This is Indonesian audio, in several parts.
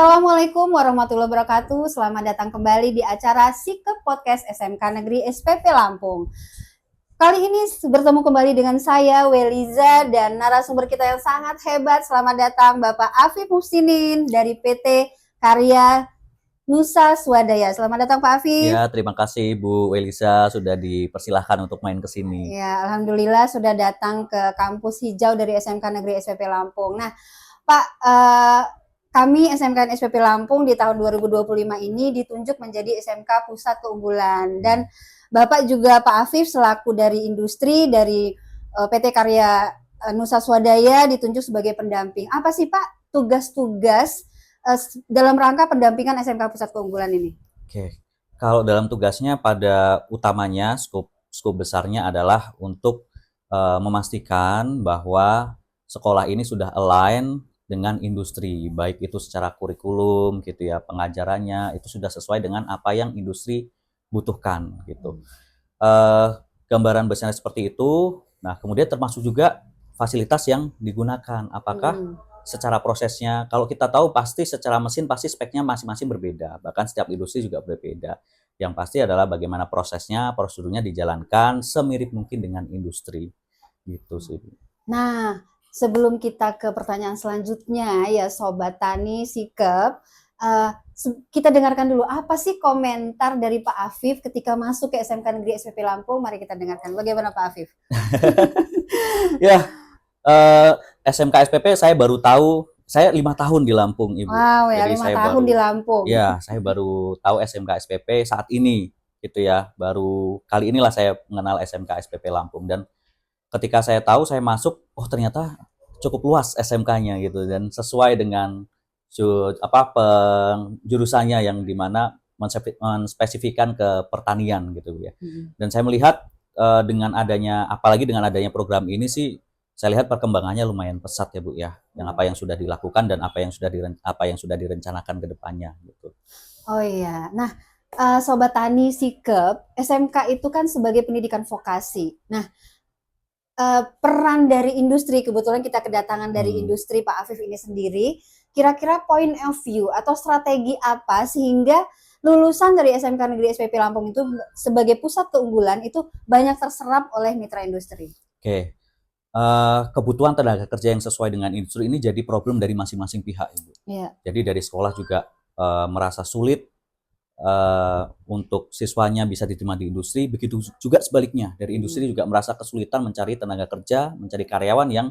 Assalamualaikum warahmatullahi wabarakatuh. Selamat datang kembali di acara Sikep Podcast SMK Negeri SPP Lampung. Kali ini bertemu kembali dengan saya, Weliza, dan narasumber kita yang sangat hebat. Selamat datang Bapak Afif Muhsinin dari PT Karya Nusa Swadaya. Selamat datang Pak Afif. Ya, terima kasih Bu Weliza sudah dipersilahkan untuk main ke sini. Ya, alhamdulillah sudah datang ke kampus hijau dari SMK Negeri SPP Lampung. Nah, Pak, kami SMK SPP Lampung di tahun 2025 ini ditunjuk menjadi SMK Pusat Keunggulan, dan Bapak juga Pak Afif selaku dari industri dari PT Karya Nusa Swadaya ditunjuk sebagai pendamping. Apa sih Pak tugas-tugas dalam rangka pendampingan SMK Pusat Keunggulan ini? Oke, kalau dalam tugasnya pada utamanya skop besarnya adalah untuk memastikan bahwa sekolah ini sudah align dengan industri, baik itu secara kurikulum gitu ya, pengajarannya itu sudah sesuai dengan apa yang industri butuhkan gitu. Gambaran besarnya seperti itu. Nah, kemudian termasuk juga fasilitas yang digunakan. Apakah secara prosesnya, kalau kita tahu pasti secara mesin pasti speknya masing-masing berbeda, bahkan setiap industri juga berbeda. Yang pasti adalah bagaimana prosesnya, prosedurnya dijalankan semirip mungkin dengan industri gitu sih. Nah, sebelum kita ke pertanyaan selanjutnya ya Sobat Tani Sikep, kita dengarkan dulu apa sih komentar dari Pak Afif ketika masuk ke SMK Negeri SPP Lampung. Mari kita dengarkan. Bagaimana Pak Afif? Ya, SMK SPP saya baru tahu, saya 5 tahun di Lampung, Ibu. Wow ya, Jadi 5 saya tahun baru, di Lampung. ya, saya baru tahu SMK SPP saat ini gitu ya. Baru kali inilah saya mengenal SMK SPP Lampung, dan ketika saya tahu, saya masuk, oh ternyata cukup luas SMK-nya gitu, dan sesuai dengan jurusannya yang dimana menspesifikan ke pertanian gitu ya. Dan saya melihat dengan adanya, apalagi dengan adanya program ini sih, saya lihat perkembangannya lumayan pesat ya Bu ya, yang apa yang sudah dilakukan dan apa yang sudah direncanakan ke depannya gitu. Oh iya, nah Sobat Tani Sikep, SMK itu kan sebagai pendidikan vokasi. Nah, peran dari industri, kebetulan kita kedatangan dari industri Pak Afif ini sendiri, kira-kira point of view atau strategi apa sehingga lulusan dari SMK Negeri SPP Lampung itu sebagai pusat keunggulan itu banyak terserap oleh mitra industri? Oke, kebutuhan tenaga kerja yang sesuai dengan industri ini jadi problem dari masing-masing pihak, Ibu. Yeah. Jadi dari sekolah juga merasa sulit untuk siswanya bisa diterima di industri, begitu juga sebaliknya, dari industri juga merasa kesulitan mencari tenaga kerja, mencari karyawan yang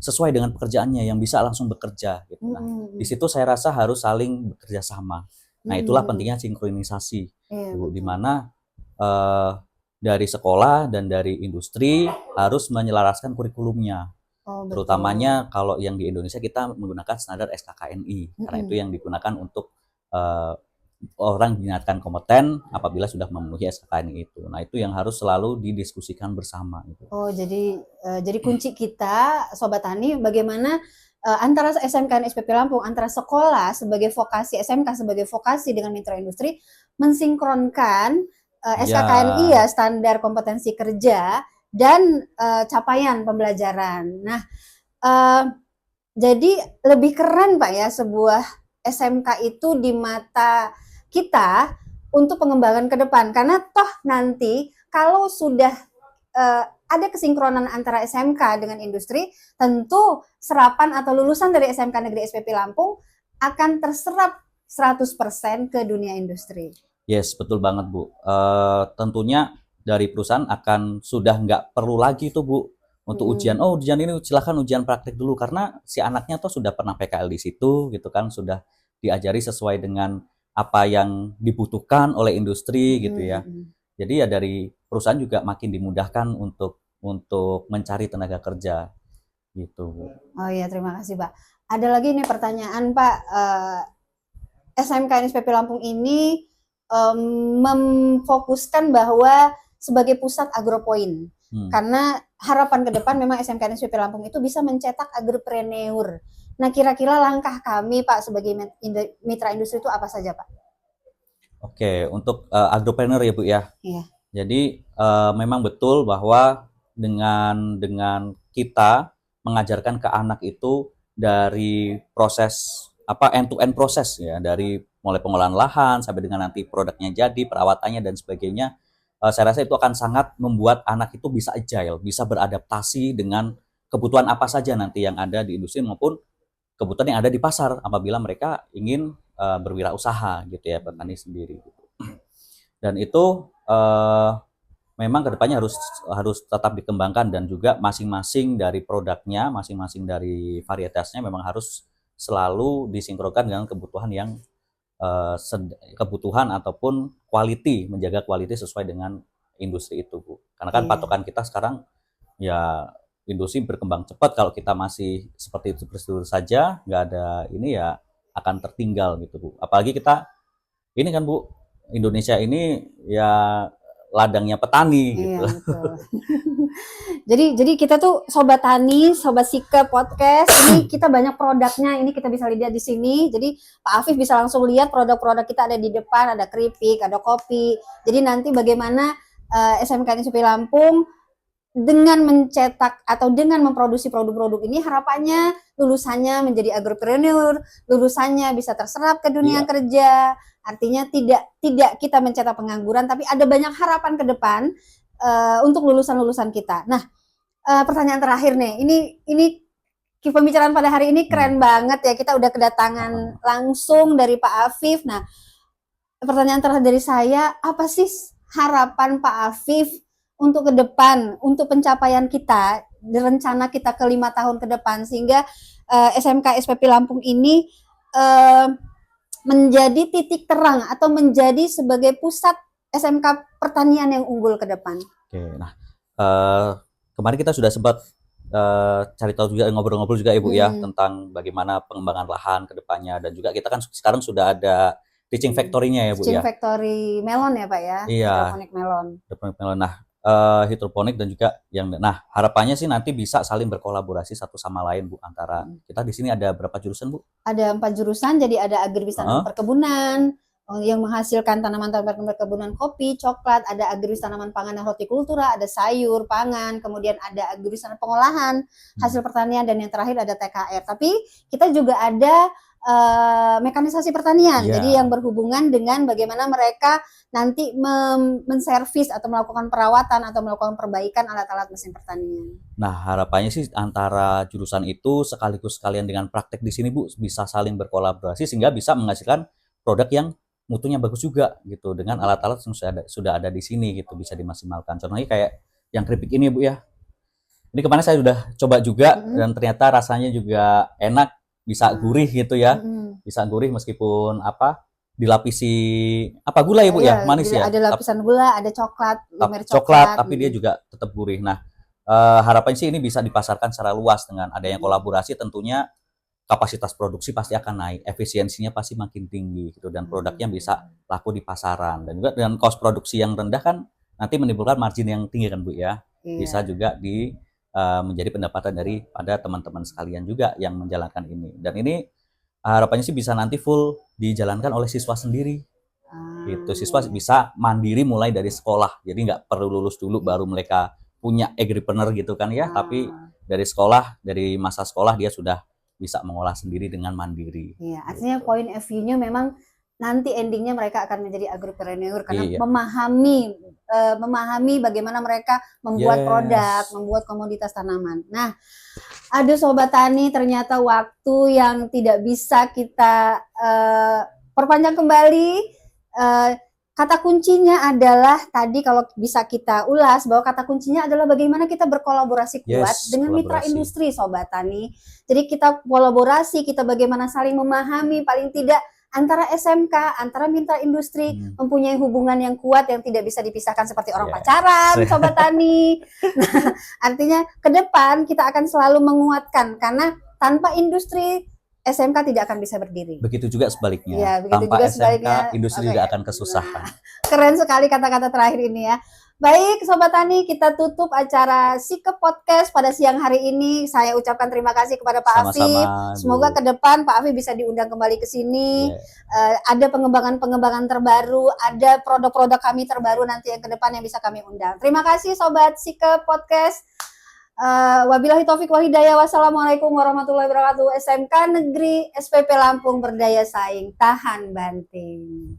sesuai dengan pekerjaannya, yang bisa langsung bekerja gitu. Nah, di situ saya rasa harus saling bekerja sama. Nah, itulah pentingnya sinkronisasi, di mana dari sekolah dan dari industri harus menyelaraskan kurikulumnya. Terutamanya kalau yang di Indonesia kita menggunakan standar SKKNI, karena itu yang digunakan untuk orang dinyatakan kompeten apabila sudah memenuhi SKKNI itu. Nah, itu yang harus selalu didiskusikan bersama gitu. Oh, jadi kunci kita Sobat Tani bagaimana antara SMK dan SPP Lampung, antara sekolah sebagai vokasi, SMK sebagai vokasi dengan mitra industri mensinkronkan SKKNI ya, standar kompetensi kerja dan capaian pembelajaran. Nah, jadi lebih keren Pak ya sebuah SMK itu di mata kita untuk pengembangan ke depan, karena toh nanti kalau sudah ada kesinkronan antara SMK dengan industri, tentu serapan atau lulusan dari SMK Negeri SPP Lampung akan terserap 100% ke dunia industri. Yes, betul banget Bu. Tentunya dari perusahaan akan sudah nggak perlu lagi tuh Bu untuk ujian. Oh, ujian ini silakan ujian praktik dulu, karena si anaknya tuh sudah pernah PKL di situ gitu kan, sudah diajari sesuai dengan apa yang dibutuhkan oleh industri gitu ya. Jadi ya dari perusahaan juga makin dimudahkan untuk mencari tenaga kerja gitu. Oh iya, terima kasih Pak. Ada lagi nih pertanyaan Pak, SMK SPP Lampung ini memfokuskan bahwa sebagai pusat agropoin, karena harapan ke depan memang SMK SPP Lampung itu bisa mencetak agropreneur. Nah, kira-kira langkah kami Pak sebagai mitra industri itu apa saja Pak? Oke, untuk agropreneur ya Bu ya. Iya. Jadi memang betul bahwa dengan kita mengajarkan ke anak itu dari proses end to end proses ya, dari mulai pengolahan lahan sampai dengan nanti produknya jadi, perawatannya dan sebagainya. Saya rasa itu akan sangat membuat anak itu bisa agile, bisa beradaptasi dengan kebutuhan apa saja nanti yang ada di industri maupun kebutuhan yang ada di pasar apabila mereka ingin berwirausaha gitu ya, petani sendiri gitu. Dan itu memang kedepannya harus tetap dikembangkan, dan juga masing-masing dari produknya, masing-masing dari varietasnya memang harus selalu disinkronkan dengan kebutuhan yang kebutuhan ataupun menjaga quality sesuai dengan industri itu, Bu. Karena kan patokan kita sekarang ya industri berkembang cepat, kalau kita masih seperti itu terus saja, nggak ada ini ya akan tertinggal gitu, Bu. Apalagi kita ini kan, Bu, Indonesia ini ya ladangnya petani gitu. Iya, betul. Jadi kita tuh Sobat Tani, Sobat Sike Podcast, ini kita banyak produknya, ini kita bisa lihat di sini. Jadi Pak Afif bisa langsung lihat produk-produk kita ada di depan, ada keripik, ada kopi. Jadi nanti bagaimana SMK ISWP Lampung dengan mencetak atau dengan memproduksi produk-produk ini, harapannya lulusannya menjadi agripreneur, lulusannya bisa terserap ke dunia kerja. Artinya tidak kita mencetak pengangguran, tapi ada banyak harapan ke depan untuk lulusan-lulusan kita. Nah, pertanyaan terakhir nih, ini pembicaraan pada hari ini keren banget ya, kita udah kedatangan langsung dari Pak Afif. Nah, pertanyaan terakhir dari saya, apa sih harapan Pak Afif untuk ke depan, untuk pencapaian kita, rencana kita ke 5 tahun ke depan, sehingga SMK SPP Lampung ini menjadi titik terang atau menjadi sebagai pusat SMK pertanian yang unggul ke depan. Oke, nah kemarin kita sudah sempat cari tahu juga, ngobrol-ngobrol juga Ibu ya, tentang bagaimana pengembangan lahan ke depannya, dan juga kita kan sekarang sudah ada teaching factory-nya ya Bu ya. Teaching factory melon ya Pak ya? Iya. Hidroponik melon. Hidroponik melon. Nah, hidroponik dan juga harapannya sih nanti bisa saling berkolaborasi satu sama lain Bu, antara kita di sini ada berapa jurusan Bu? Ada 4 jurusan, jadi ada agribisnis tanaman perkebunan yang menghasilkan tanaman-tanaman perkebunan kopi, coklat, ada agribisnis tanaman pangan dan hortikultura, ada sayur, pangan, kemudian ada agribisnis pengolahan hasil pertanian, dan yang terakhir ada TKR. Tapi kita juga ada mekanisasi pertanian, jadi yang berhubungan dengan bagaimana mereka nanti menservis atau melakukan perawatan atau melakukan perbaikan alat-alat mesin pertanian. Nah, harapannya sih antara jurusan itu sekaligus sekalian dengan praktek di sini Bu, bisa saling berkolaborasi sehingga bisa menghasilkan produk yang mutunya bagus juga gitu, dengan alat-alat yang sudah ada di sini gitu, bisa dimaksimalkan. Contohnya kayak yang keripik ini Bu ya. Ini kemarin saya sudah coba juga dan ternyata rasanya juga enak, bisa gurih gitu ya. Bisa gurih meskipun dilapisi gula ya Bu ya, manis ya. Ada lapisan gula, ada coklat, coklat, tapi dia juga tetap gurih. Nah, harapannya sih ini bisa dipasarkan secara luas dengan adanya kolaborasi, tentunya kapasitas produksi pasti akan naik, efisiensinya pasti makin tinggi gitu, dan produknya bisa laku di pasaran, dan juga dengan cost produksi yang rendah kan nanti menimbulkan margin yang tinggi kan Bu ya. Bisa juga menjadi pendapatan daripada teman-teman sekalian juga yang menjalankan ini, dan ini harapannya sih bisa nanti full dijalankan oleh siswa sendiri. Gitu, siswa bisa mandiri mulai dari sekolah, jadi nggak perlu lulus dulu baru mereka punya agripreneur gitu kan ya, tapi dari sekolah, dari masa sekolah dia sudah bisa mengolah sendiri dengan mandiri. Iya, artinya point of view-nya memang nanti endingnya mereka akan menjadi agripreneur karena memahami bagaimana mereka membuat produk, membuat komoditas tanaman. Nah, aduh Sobat Tani, ternyata waktu yang tidak bisa kita perpanjang kembali. Kata kuncinya adalah tadi, kalau bisa kita ulas, bahwa kata kuncinya adalah bagaimana kita berkolaborasi kuat dengan mitra industri Sobat Tani. Jadi kita kolaborasi, kita bagaimana saling memahami, paling tidak antara SMK, antara mitra industri mempunyai hubungan yang kuat yang tidak bisa dipisahkan seperti orang pacaran, Sobat Tani. Nah, artinya ke depan kita akan selalu menguatkan, karena tanpa industri SMK tidak akan bisa berdiri. Begitu juga sebaliknya. Ya, begitu tanpa juga SMK, sebaliknya, industri juga akan kesusahan. Keren sekali kata-kata terakhir ini ya. Baik Sobat Tani, kita tutup acara Sike Podcast pada siang hari ini. Saya ucapkan terima kasih kepada Pak Afif. Semoga ke depan Pak Afif bisa diundang kembali ke sini. Ada pengembangan-pengembangan terbaru, ada produk-produk kami terbaru nanti yang ke depan yang bisa kami undang. Terima kasih Sobat Sike Podcast. Wabillahi taufik wal hidayah. Wassalamualaikum warahmatullahi wabarakatuh. SMK Negeri SPP Lampung berdaya saing, tahan banting.